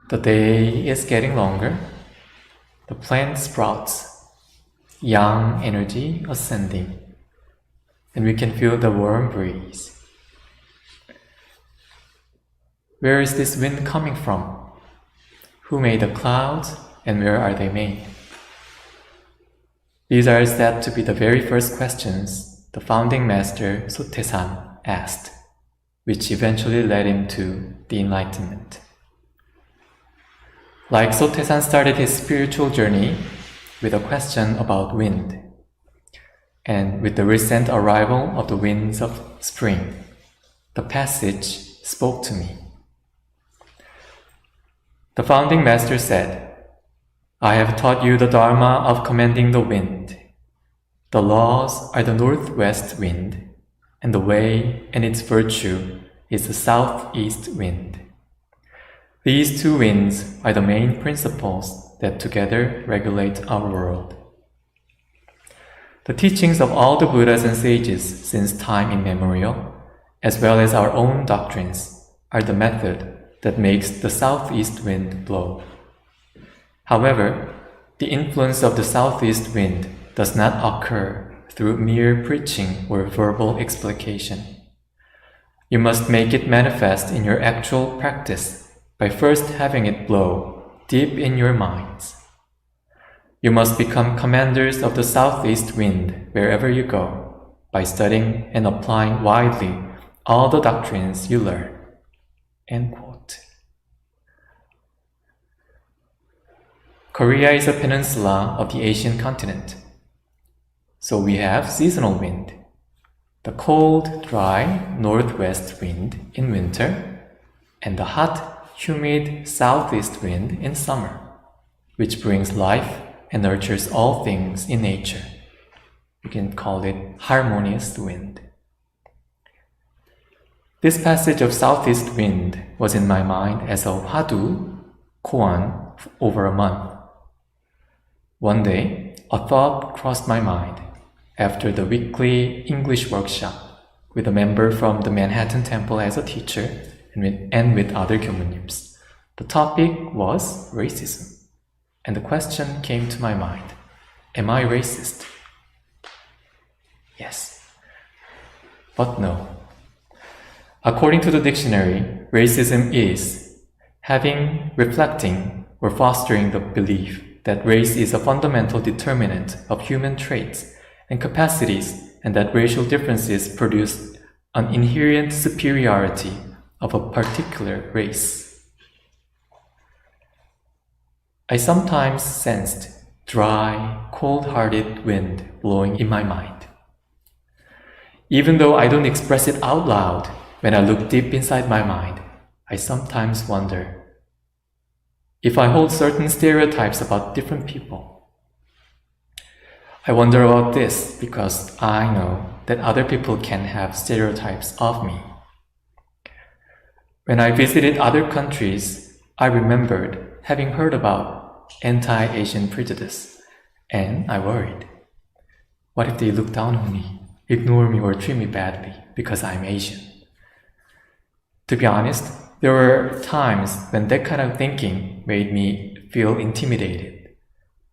The day is getting longer. The plant sprouts, young energy ascending, and we can feel the warm breeze. Where is this wind coming from? Who made the clouds, and where are they made? These are said to be the very first questions the founding master Sotaesan asked, which eventually led him to the enlightenment. Like Sotaesan started his spiritual journey with a question about wind, and with the recent arrival of the winds of spring, the passage spoke to me. The founding master said, "I have taught you the Dharma of commanding the wind. The laws are the northwest wind, and the way and its virtue is the southeast wind. These two winds are the main principles that together regulate our world." The teachings of all the Buddhas and sages since time immemorial, as well as our own doctrines, are the method that makes the southeast wind blow. However, the influence of the southeast wind does not occur through mere preaching or verbal explication. You must make it manifest in your actual practice by first having it blow deep in your minds. You must become commanders of the southeast wind wherever you go by studying and applying widely all the doctrines you learn. End quote. Korea is a peninsula of the Asian continent. So we have seasonal wind, the cold, dry northwest wind in winter, and the hot, humid southeast wind in summer, which brings life and nurtures all things in nature. You can call it harmonious wind. This passage of southeast wind was in my mind as a hwadu, koan, over a month. One day, a thought crossed my mind after the weekly English workshop with a member from the Manhattan Temple as a teacher and with other gyumunnims. The topic was racism, and the question came to my mind, am I racist? Yes, but no. According to the dictionary, racism is having, reflecting, or fostering the belief that race is a fundamental determinant of human traits and capacities, and that racial differences produce an inherent superiority of a particular race. I sometimes sensed dry, cold-hearted wind blowing in my mind. Even though I don't express it out loud, when I look deep inside my mind, I sometimes wonder if I hold certain stereotypes about different people. I wonder about this because I know that other people can have stereotypes of me. When I visited other countries, I remembered having heard about anti-Asian prejudice, and I worried. What if they look down on me, ignore me, or treat me badly because I'm Asian? To be honest, there were times when that kind of thinking made me feel intimidated,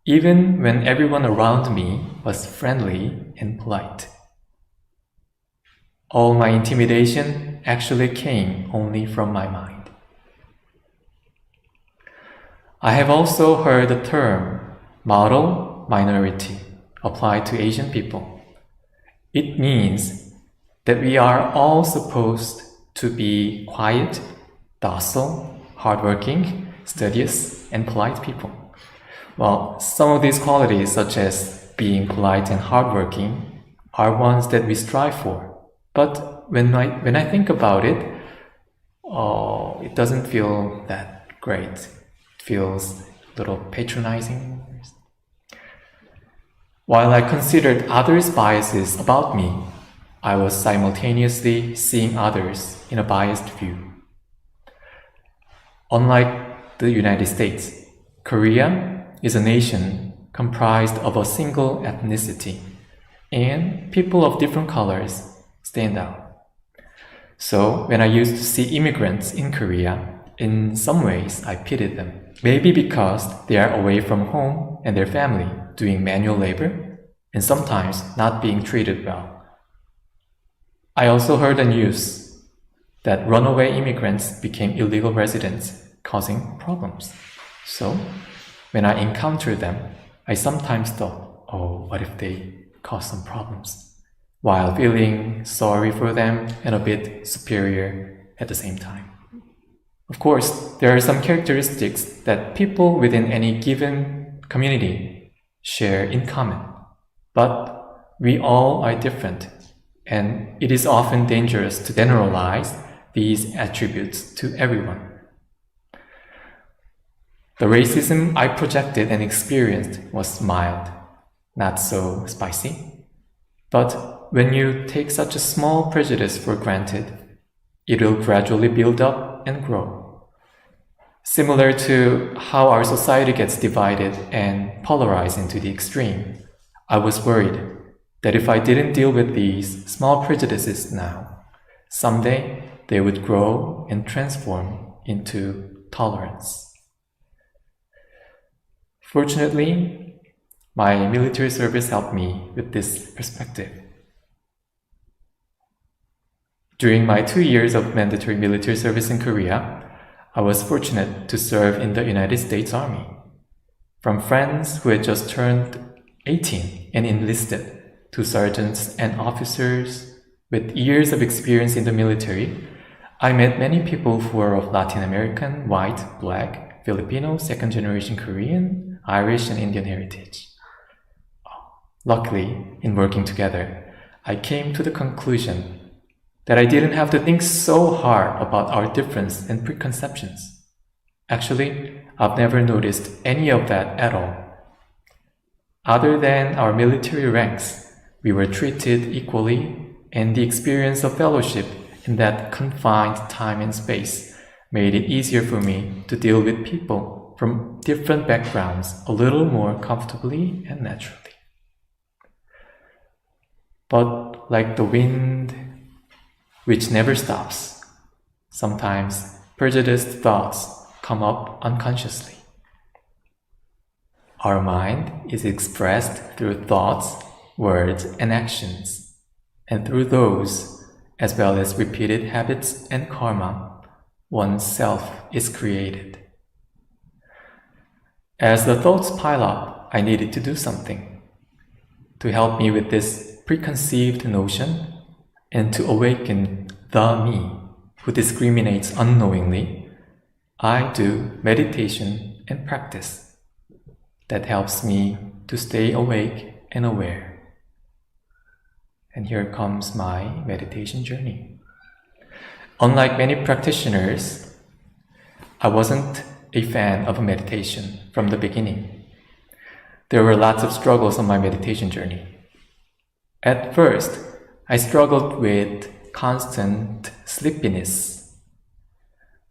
even when everyone around me was friendly and polite. All my intimidation actually came only from my mind. I have also heard the term model minority applied to Asian people. It means that we are all supposed to be quiet, docile, hardworking, studious, and polite people. Well, some of these qualities, such as being polite and hardworking, are ones that we strive for. But when I think about it, it doesn't feel that great. It feels a little patronizing. While I considered others' biases about me, I was simultaneously seeing others in a biased view. Unlike the United States, Korea is a nation comprised of a single ethnicity, and people of different colors stand out. So when I used to see immigrants in Korea, In some ways, I pitied them. Maybe because they are away from home and their family, doing manual labor, and sometimes not being treated well. I also heard the news that runaway immigrants became illegal residents, causing problems. So, when I encountered them, I sometimes thought, oh, what if they cause some problems? While feeling sorry for them and a bit superior at the same time. Of course, there are some characteristics that people within any given community share in common. But we all are different, and it is often dangerous to generalize these attributes to everyone. The racism I projected and experienced was mild, not so spicy. But when you take such a small prejudice for granted, it will gradually build up and grow. Similar to how our society gets divided and polarized into the extreme, I was worried that if I didn't deal with these small prejudices now, someday they would grow and transform into tolerance. Fortunately, my military service helped me with this perspective. During my 2 years of mandatory military service in Korea, I was fortunate to serve in the United States Army. From friends who had just turned 18 and enlisted, to sergeants and officers with years of experience in the military, I met many people who were of Latin American, white, black, Filipino, second-generation Korean, Irish, and Indian heritage. Luckily, in working together, I came to the conclusion that I didn't have to think so hard about our difference and preconceptions. Actually, I've never noticed any of that at all. Other than our military ranks, we were treated equally, and the experience of fellowship in that confined time and space made it easier for me to deal with people from different backgrounds a little more comfortably and naturally. But like the wind, which never stops, sometimes prejudiced thoughts come up unconsciously. Our mind is expressed through thoughts, words, and actions, and through those, as well as repeated habits and karma, one's self is created. As the thoughts pile up, I needed to do something. To help me with this preconceived notion, and to awaken the me who discriminates unknowingly, I do meditation and practice that helps me to stay awake and aware. And here comes my meditation journey. Unlike many practitioners, I wasn't a fan of meditation from the beginning. There were lots of struggles on my meditation journey. At first, I struggled with constant sleepiness.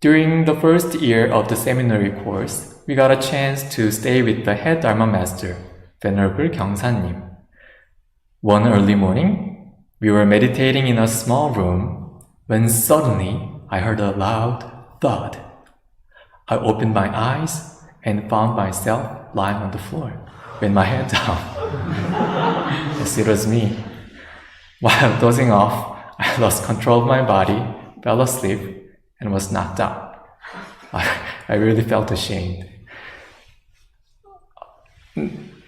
During the first year of the seminary course, we got a chance to stay with the head Dharma master, Venerable Gyangsanim. One early morning, we were meditating in a small room when suddenly I heard a loud thud. I opened my eyes and found myself lying on the floor with my head down. Yes, it was me. While dozing off, I lost control of my body, fell asleep, and was knocked out. I really felt ashamed.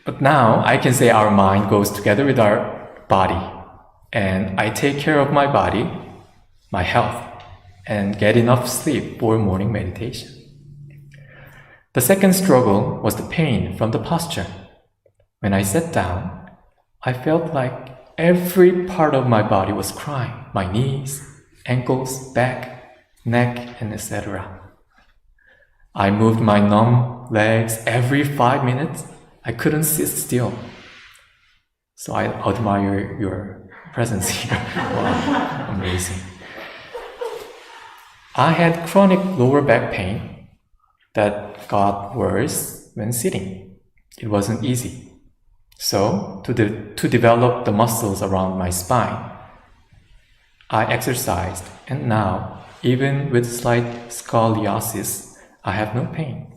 But now I can say our mind goes together with our body, and I take care of my body, my health, and get enough sleep for morning meditation. The second struggle was the pain from the posture. When I sat down, I felt like every part of my body was crying. My knees, ankles, back, neck, and etc. I moved my numb legs every 5 minutes. I couldn't sit still. So I admire your presence here. Wow, amazing. I had chronic lower back pain that got worse when sitting. It wasn't easy. So, to develop the muscles around my spine, I exercised, and now Even with slight scoliosis, I have no pain.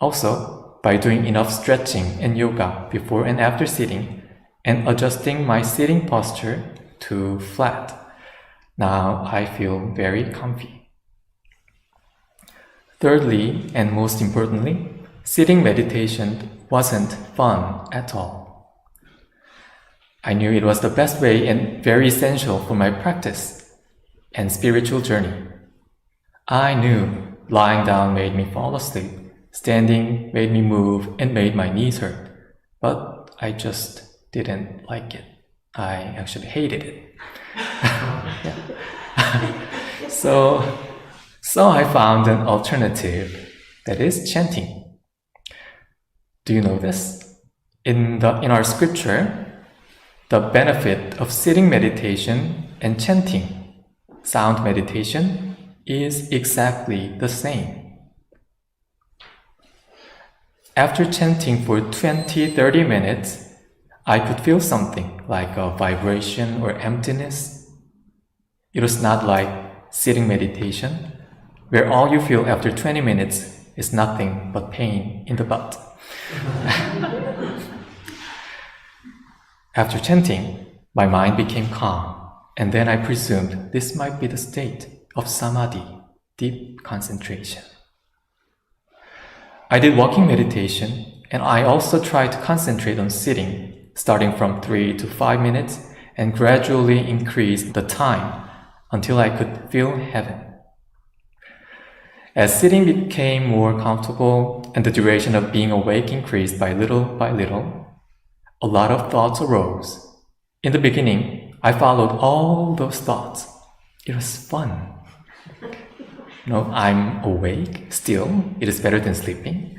Also, by doing enough stretching and yoga before and after sitting, and adjusting my sitting posture to flat, now I feel very comfy. Thirdly, and most importantly, sitting meditation wasn't fun at all. I knew it was the best way and very essential for my practice and spiritual journey. I knew lying down made me fall asleep, standing made me move and made my knees hurt, but I just didn't like it. I actually hated it. So I found an alternative, that is chanting. Do you know this? In our scripture, the benefit of sitting meditation and chanting, sound meditation, is exactly the same. After chanting for 20-30 minutes, I could feel something like a vibration or emptiness. It was not like sitting meditation, where all you feel after 20 minutes is nothing but pain in the butt. After chanting, my mind became calm, and then I presumed this might be the state of samadhi, deep concentration. I did walking meditation, and I also tried to concentrate on sitting, starting from 3 to 5 minutes, and gradually increased the time until I could feel heaven. As sitting became more comfortable and the duration of being awake increased by little, a lot of thoughts arose. In the beginning, I followed all those thoughts. It was fun. I'm awake still. It is better than sleeping.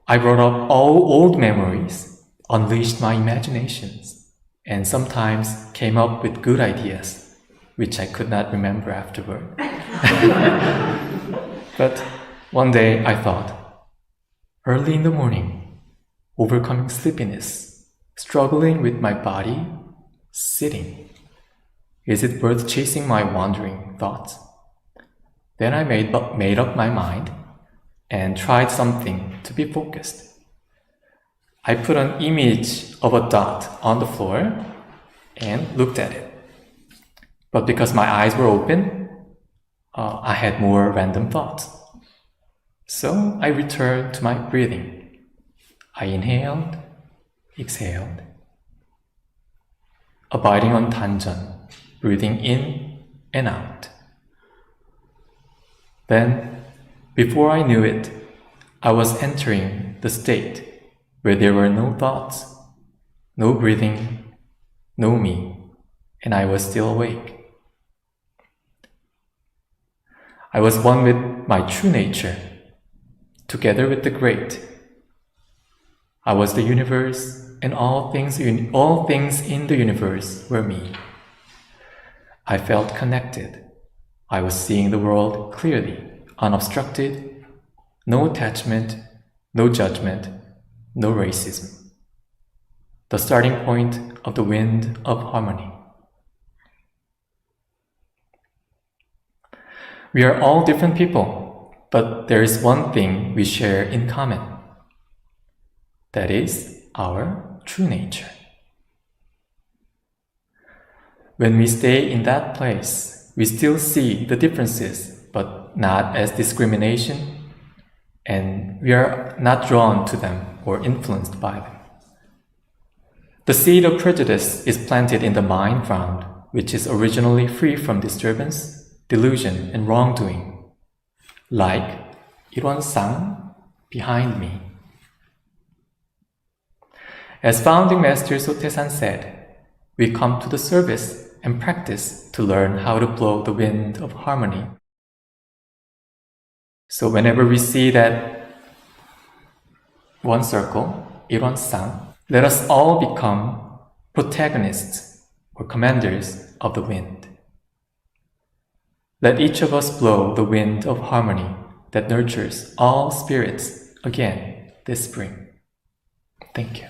I brought up all old memories, unleashed my imaginations, and sometimes came up with good ideas, which I could not remember afterward. But one day I thought, early in the morning, overcoming sleepiness, struggling with my body, sitting. Is it worth chasing my wandering thoughts? Then I made up my mind and tried something to be focused. I put an image of a dot on the floor and looked at it. But because my eyes were open, I had more random thoughts. So I returned to my breathing. I inhaled, exhaled, abiding on 단전, breathing in and out. Then, before I knew it, I was entering the state where there were no thoughts, no breathing, no me, and I was still awake. I was one with my true nature, together with the great. I was the universe, and all things in the universe were me. I felt connected. I was seeing the world clearly, unobstructed, no attachment, no judgment, no racism. The starting point of the wind of harmony. We are all different people, but there is one thing we share in common. That is our true nature. When we stay in that place, we still see the differences, but not as discrimination, and we are not drawn to them or influenced by them. The seed of prejudice is planted in the mind ground, which is originally free from disturbance, delusion, and wrongdoing, like Irwan-sang behind me. As founding Master Sotaesan said, we come to the service and practice to learn how to blow the wind of harmony. So whenever we see that one circle, Irwan-sang, let us all become protagonists or commanders of the wind. Let each of us blow the wind of harmony that nurtures all spirits again this spring. Thank you.